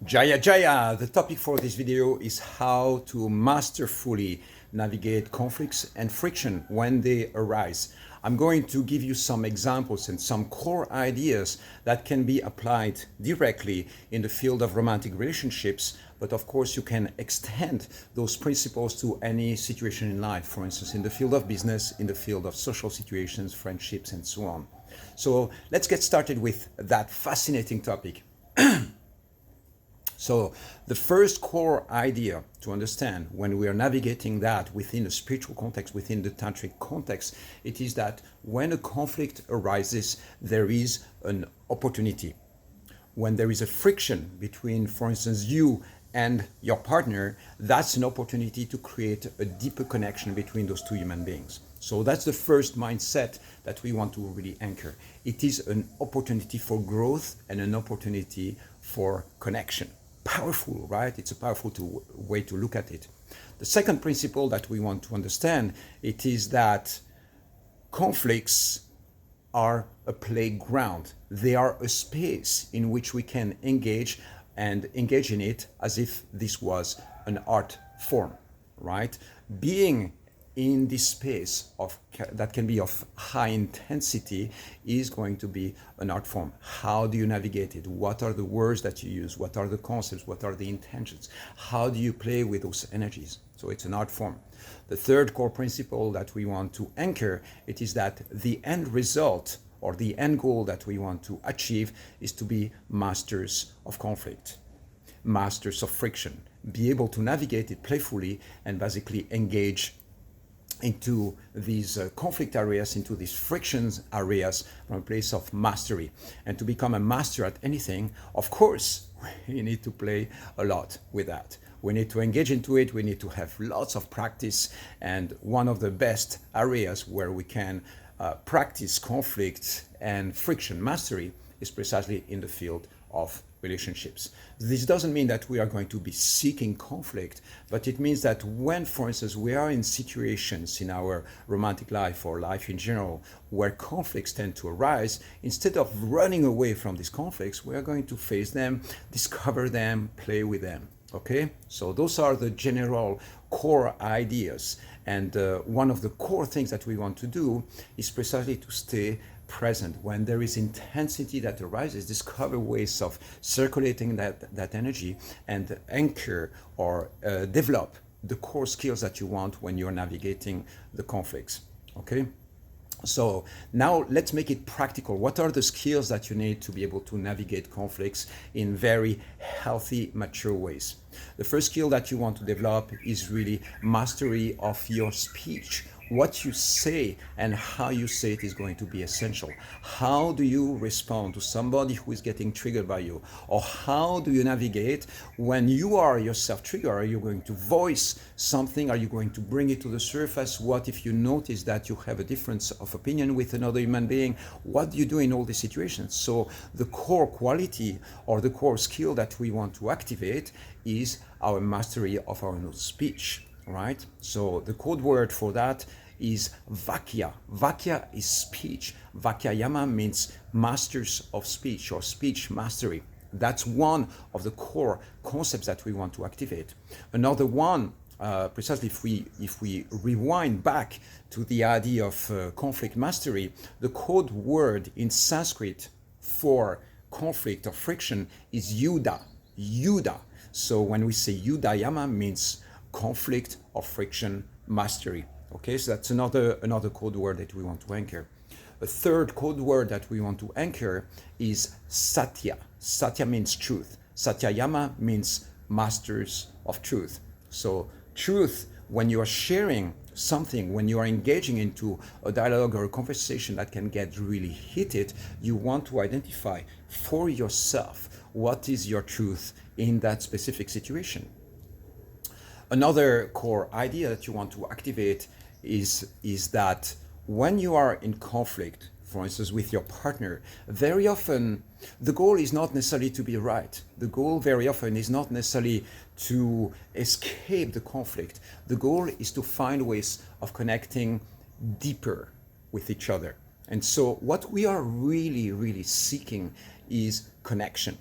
Jaya Jaya! The topic for this video is how to masterfully navigate conflicts and friction when they arise. I'm going to give you some examples and some core ideas that can be applied directly in the field of romantic relationships, but of course you can extend those principles to any situation in life, for instance, in the field of business, in the field of social situations, friendships, and so on. So let's get started with that fascinating topic. So the first core idea to understand when we are navigating that within a spiritual context, within the tantric context, it is that when a conflict arises, there is an opportunity. When there is a friction between, for instance, you and your partner, that's an opportunity to create a deeper connection between those two human beings. So that's the first mindset that we want to really anchor. It is an opportunity for growth and an opportunity for connection. Powerful, right? It's a powerful way to look at it. The second principle that we want to understand, it is that conflicts are a playground. They are a space in which we can engage in it as if this was an art form, right? Being in this space that can be of high intensity is going to be an art form. How do you navigate it? What are the words that you use? What are the concepts? What are the intentions? How do you play with those energies? So it's an art form. The third core principle that we want to anchor, it is that the end result or the end goal that we want to achieve is to be masters of conflict, masters of friction, be able to navigate it playfully and basically engage into these conflict areas, into these frictions areas from a place of mastery. And to become a master at anything, of course, we need to play a lot with that. We need to engage into it. We need to have lots of practice. And one of the best areas where we can practice conflict and friction mastery is precisely in the field of relationships. This doesn't mean that we are going to be seeking conflict, but it means that when, for instance, we are in situations in our romantic life or life in general where conflicts tend to arise, instead of running away from these conflicts, we are going to face them, discover them, play with them. Okay? So those are the general core ideas. And one of the core things that we want to do is precisely to stay present. When there is intensity that arises, discover ways of circulating that energy and anchor or develop the core skills that you want when you're navigating the conflicts. Okay? So now let's make it practical. What are the skills that you need to be able to navigate conflicts in very healthy, mature ways? The first skill that you want to develop is really mastery of your speech. What you say and how you say it is going to be essential. How do you respond to somebody who is getting triggered by you? Or how do you navigate when you are yourself triggered? Are you going to voice something? Are you going to bring it to the surface? What if you notice that you have a difference of opinion with another human being? What do you do in all these situations? So the core quality or the core skill that we want to activate is our mastery of our own speech. Right? So the code word for that is Vakya. Vakya is speech. Vakya Yama means masters of speech or speech mastery. That's one of the core concepts that we want to activate. Another one, precisely if we rewind back to the idea of conflict mastery, the code word in Sanskrit for conflict or friction is Yuda. Yuda. So when we say Yuda Yama means conflict or friction mastery. Okay, so that's another code word that we want to anchor. A third code word that we want to anchor is Satya. Satya means truth. Satyayama means masters of truth. So truth, when you are sharing something, when you are engaging into a dialogue or a conversation that can get really heated, you want to identify for yourself what is your truth in that specific situation. Another core idea that you want to activate is that when you are in conflict, for instance, with your partner, very often the goal is not necessarily to be right. The goal very often is not necessarily to escape the conflict. The goal is to find ways of connecting deeper with each other. And so what we are really, really seeking is connection.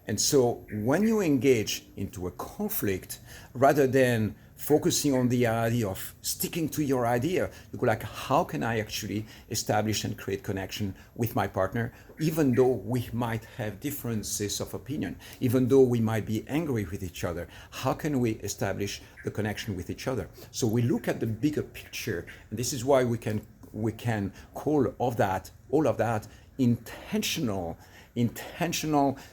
And so when you engage into a conflict, rather than focusing on the idea of sticking to your idea, you go like, how can I actually establish and create connection with my partner, even though we might have differences of opinion, even though we might be angry with each other? How can we establish the connection with each other? So we look at the bigger picture, and this is why we can call all of that intentional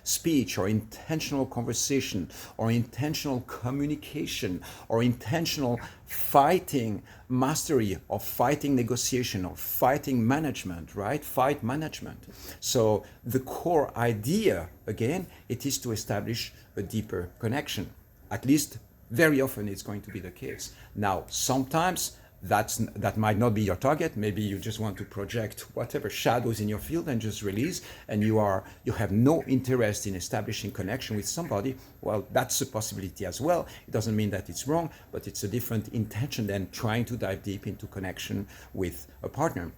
speech, or intentional conversation, or intentional communication, or intentional fighting mastery, or fighting negotiation, or fighting management, right? Fight management. So the core idea, again, it is to establish a deeper connection. At least very often it's going to be the case. Now, sometimes that might not be your target. Maybe you just want to project whatever shadows in your field and just release, and you have no interest in establishing connection with somebody. Well, that's a possibility as well. It doesn't mean that it's wrong, but it's a different intention than trying to dive deep into connection with a partner.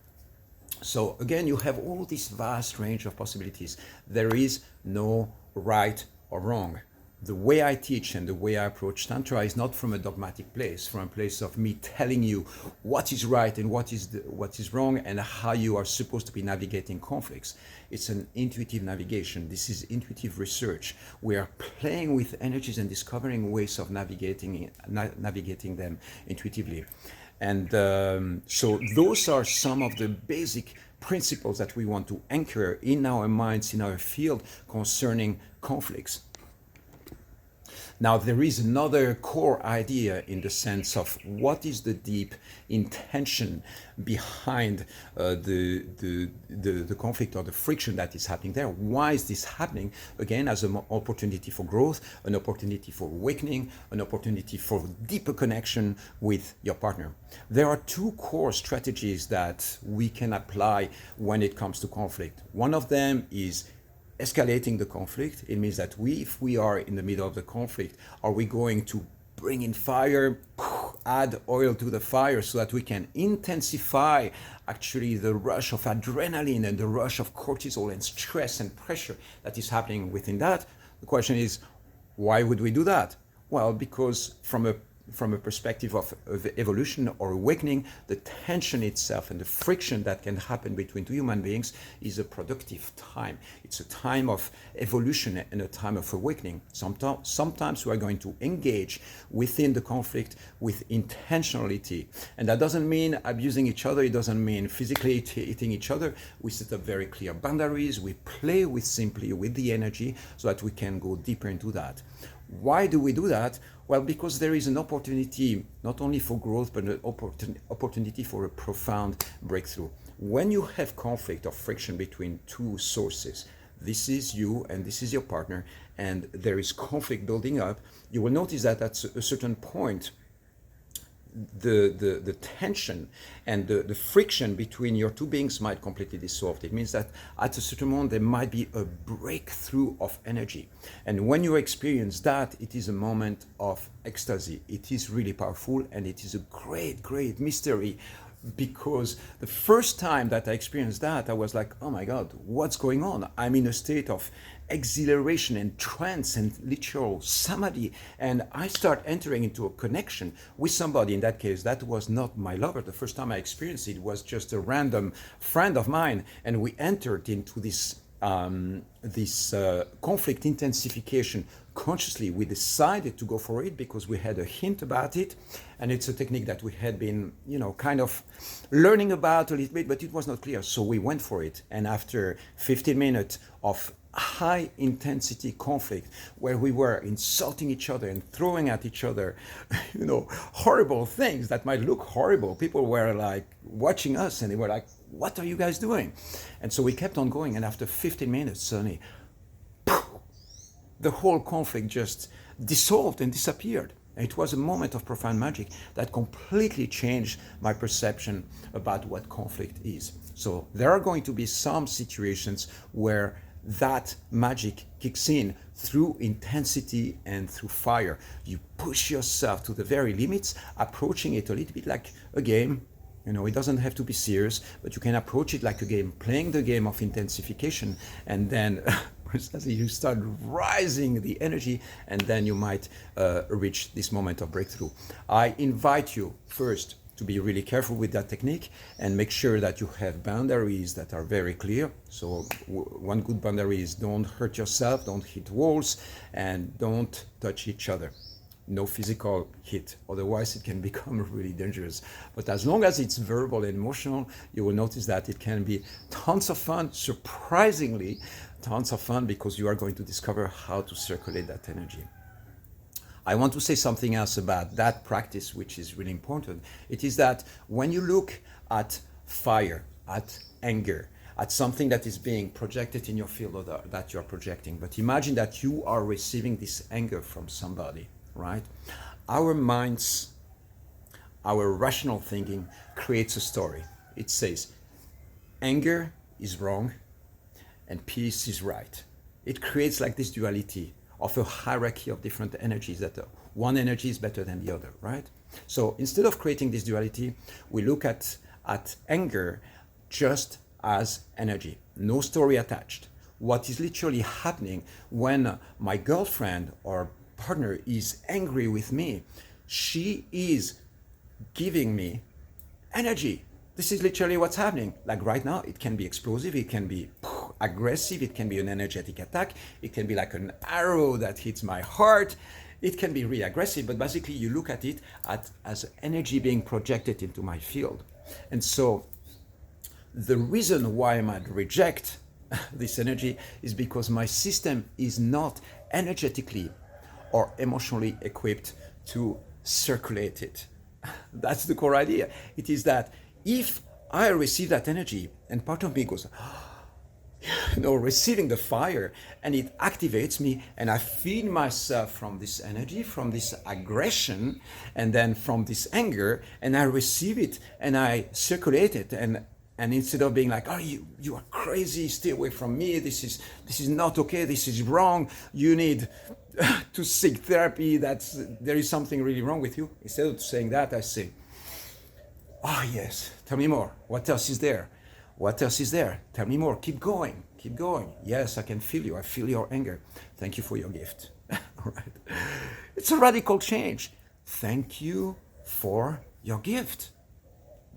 So again, you have all this vast range of possibilities. There is no right or wrong. The way I teach and the way I approach Tantra is not from a dogmatic place, from a place of me telling you what is right and what is wrong, and how you are supposed to be navigating conflicts. It's an intuitive navigation. This is intuitive research. We are playing with energies and discovering ways of navigating them intuitively. And so those are some of the basic principles that we want to anchor in our minds, in our field, concerning conflicts. Now, there is another core idea in the sense of what is the deep intention behind the conflict or the friction that is happening there. Why is this happening? Again, as an opportunity for growth, an opportunity for awakening, an opportunity for deeper connection with your partner. There are two core strategies that we can apply when it comes to conflict. One of them is escalating the conflict. It means that if we are in the middle of the conflict, are we going to bring in fire, add oil to the fire so that we can intensify actually the rush of adrenaline and the rush of cortisol and stress and pressure that is happening within that? The question is, why would we do that? Well, because from a perspective of evolution or awakening, the tension itself and the friction that can happen between two human beings is a productive time. It's a time of evolution and a time of awakening. Sometimes we are going to engage within the conflict with intentionality. And that doesn't mean abusing each other. It doesn't mean physically hitting each other. We set up very clear boundaries. We play simply with the energy so that we can go deeper into that. Why do we do that? Well, because there is an opportunity not only for growth, but an opportunity for a profound breakthrough. When you have conflict or friction between two sources, this is you and this is your partner, and there is conflict building up, you will notice that at a certain point, the tension and the friction between your two beings might completely dissolve. It means that at a certain moment there might be a breakthrough of energy. And when you experience that, it is a moment of ecstasy. It is really powerful, and it is a great, great mystery, because the first time that I experienced that, I was like, oh my God, what's going on? I'm in a state of exhilaration and trance and literal samadhi, and I start entering into a connection with somebody. In that case, that was not my lover. The first time I experienced it was just a random friend of mine, and we entered into this conflict intensification consciously. We decided to go for it because we had a hint about it, and it's a technique that we had been, kind of learning about a little bit, but it was not clear. So we went for it, and after 15 minutes of high intensity conflict where we were insulting each other and throwing at each other, horrible things that might look horrible. People were like watching us and they were like, what are you guys doing? And so we kept on going, and after 15 minutes, suddenly, the whole conflict just dissolved and disappeared. It was a moment of profound magic that completely changed my perception about what conflict is. So there are going to be some situations where that magic kicks in through intensity and through fire. You push yourself to the very limits, approaching it a little bit like a game. It doesn't have to be serious, but you can approach it like a game, playing the game of intensification, and then precisely, you start rising the energy, and then you might reach this moment of breakthrough. I invite you first to be really careful with that technique and make sure that you have boundaries that are very clear. So one good boundary is don't hurt yourself, don't hit walls, and don't touch each other. No physical hit, otherwise it can become really dangerous. But as long as it's verbal and emotional, you will notice that it can be tons of fun, surprisingly tons of fun, because you are going to discover how to circulate that energy. I want to say something else about that practice, which is really important. It is that when you look at fire, at anger, at something that is being projected in your field or that you're projecting, but imagine that you are receiving this anger from somebody, right? Our minds, our rational thinking creates a story. It says, anger is wrong and peace is right. It creates like this duality of a hierarchy of different energies, that one energy is better than the other, right? So instead of creating this duality, we look at anger just as energy, no story attached. What is literally happening when my girlfriend or partner is angry with me, she is giving me energy. This is literally what's happening. Like right now, it can be explosive, it can be aggressive, it can be an energetic attack, it can be like an arrow that hits my heart, it can be really aggressive, but basically you look at it as energy being projected into my field. And so the reason why I might reject this energy is because my system is not energetically or emotionally equipped to circulate it. That's the core idea. It is that if I receive that energy and part of me goes, receiving the fire, and it activates me, and I feed myself from this energy, from this aggression, and then from this anger, and I receive it and I circulate it, and instead of being like, oh, you are crazy, stay away from me, this is not okay, this is wrong, you need to seek therapy, there is something really wrong with you. Instead of saying that, I say, oh yes, tell me more. What else is there? What else is there? Tell me more. Keep going. Keep going. Yes, I can feel you. I feel your anger. Thank you for your gift. All right. It's a radical change. Thank you for your gift.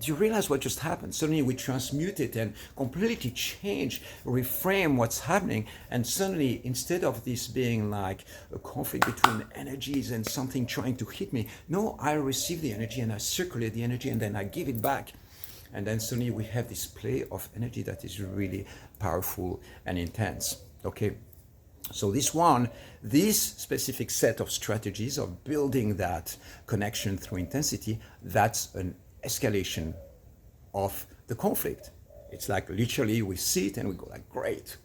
Do you realize what just happened? Suddenly we transmute it and completely change, reframe what's happening. And suddenly, instead of this being like a conflict between energies and something trying to hit me, no, I receive the energy and I circulate the energy and then I give it back. And then suddenly we have this play of energy that is really powerful and intense. Okay. So this specific set of strategies of building that connection through intensity, that's an escalation of the conflict. It's like literally we see it and we go like, great,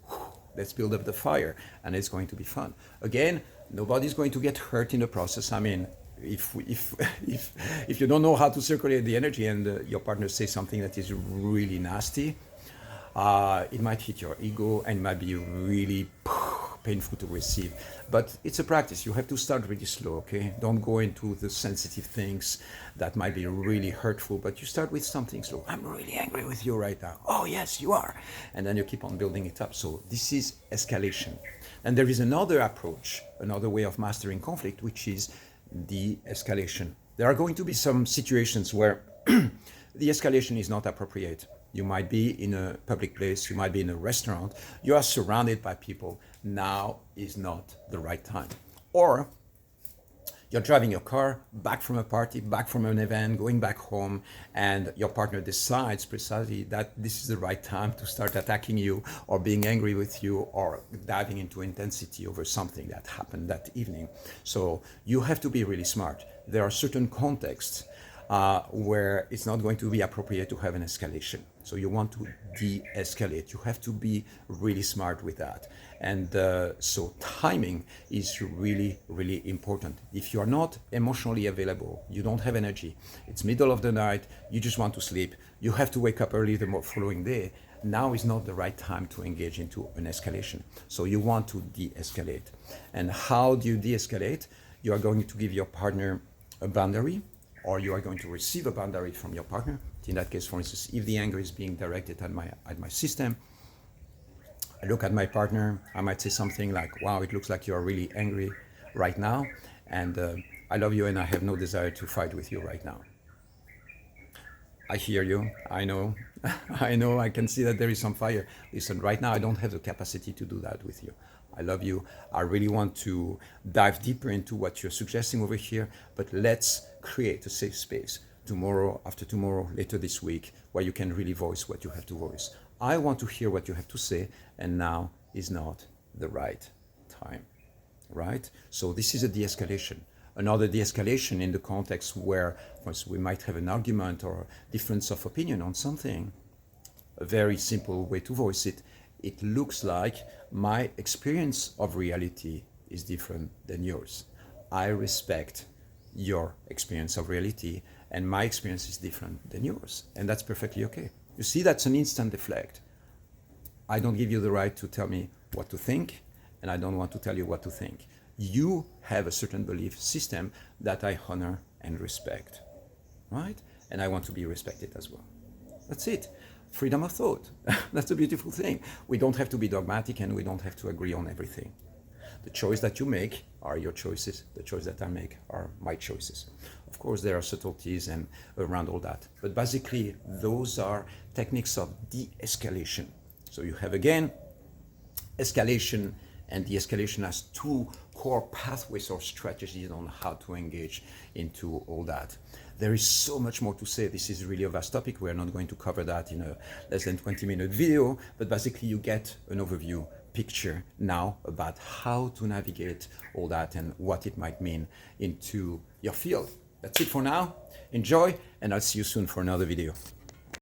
let's build up the fire and it's going to be fun. Again, nobody's going to get hurt in the process. I mean, if you don't know how to circulate the energy and your partner says something that is really nasty, it might hit your ego and might be really painful to receive. But it's a practice. You have to start really slow, okay? Don't go into the sensitive things that might be really hurtful, but you start with something slow. I'm really angry with you right now. Oh, yes, you are. And then you keep on building it up. So this is escalation. And there is another approach, another way of mastering conflict, which is de-escalation. There are going to be some situations where the escalation is not appropriate. You might be in a public place, you might be in a restaurant, you are surrounded by people. Now is not the right time. Or you're driving your car back from a party, back from an event, going back home, and your partner decides precisely that this is the right time to start attacking you or being angry with you or diving into intensity over something that happened that evening. So you have to be really smart. There are certain contexts where it's not going to be appropriate to have an escalation. So you want to de-escalate. You have to be really smart with that. And so timing is really, really important. If you are not emotionally available, you don't have energy, it's middle of the night, you just want to sleep, you have to wake up early the following day, now is not the right time to engage into an escalation. So you want to de-escalate. And how do you de-escalate? You are going to give your partner a boundary, or you are going to receive a boundary from your partner. In that case, for instance, if the anger is being directed at my system, I look at my partner, I might say something like, wow, it looks like you are really angry right now, and I love you and I have no desire to fight with you right now. I hear you. I know. I know. I can see that there is some fire. Listen, right now, I don't have the capacity to do that with you. I love you. I really want to dive deeper into what you're suggesting over here, but let's create a safe space tomorrow, after tomorrow, later this week, where you can really voice what you have to voice. I want to hear what you have to say, and now is not the right time, right? So this is a de-escalation. Another de-escalation in the context where, for instance, we might have an argument or difference of opinion on something. A very simple way to voice it. It looks like my experience of reality is different than yours. I respect your experience of reality, and my experience is different than yours. And that's perfectly okay. You see, that's an instant deflect. I don't give you the right to tell me what to think, and I don't want to tell you what to think. You have a certain belief system that I honor and respect, right? And I want to be respected as well. That's it. Freedom of thought. That's a beautiful thing. We don't have to be dogmatic and we don't have to agree on everything. The choice that you make are your choices. The choice that I make are my choices. Of course, there are subtleties and around all that. But basically, those are techniques of de-escalation. So you have, again, escalation and de-escalation as two core pathways or strategies on how to engage into all that. There is so much more to say. This is really a vast topic. We're not going to cover that in a less than 20-minute video, but basically you get an overview picture now about how to navigate all that and what it might mean into your field. That's it for now. Enjoy, and I'll see you soon for another video.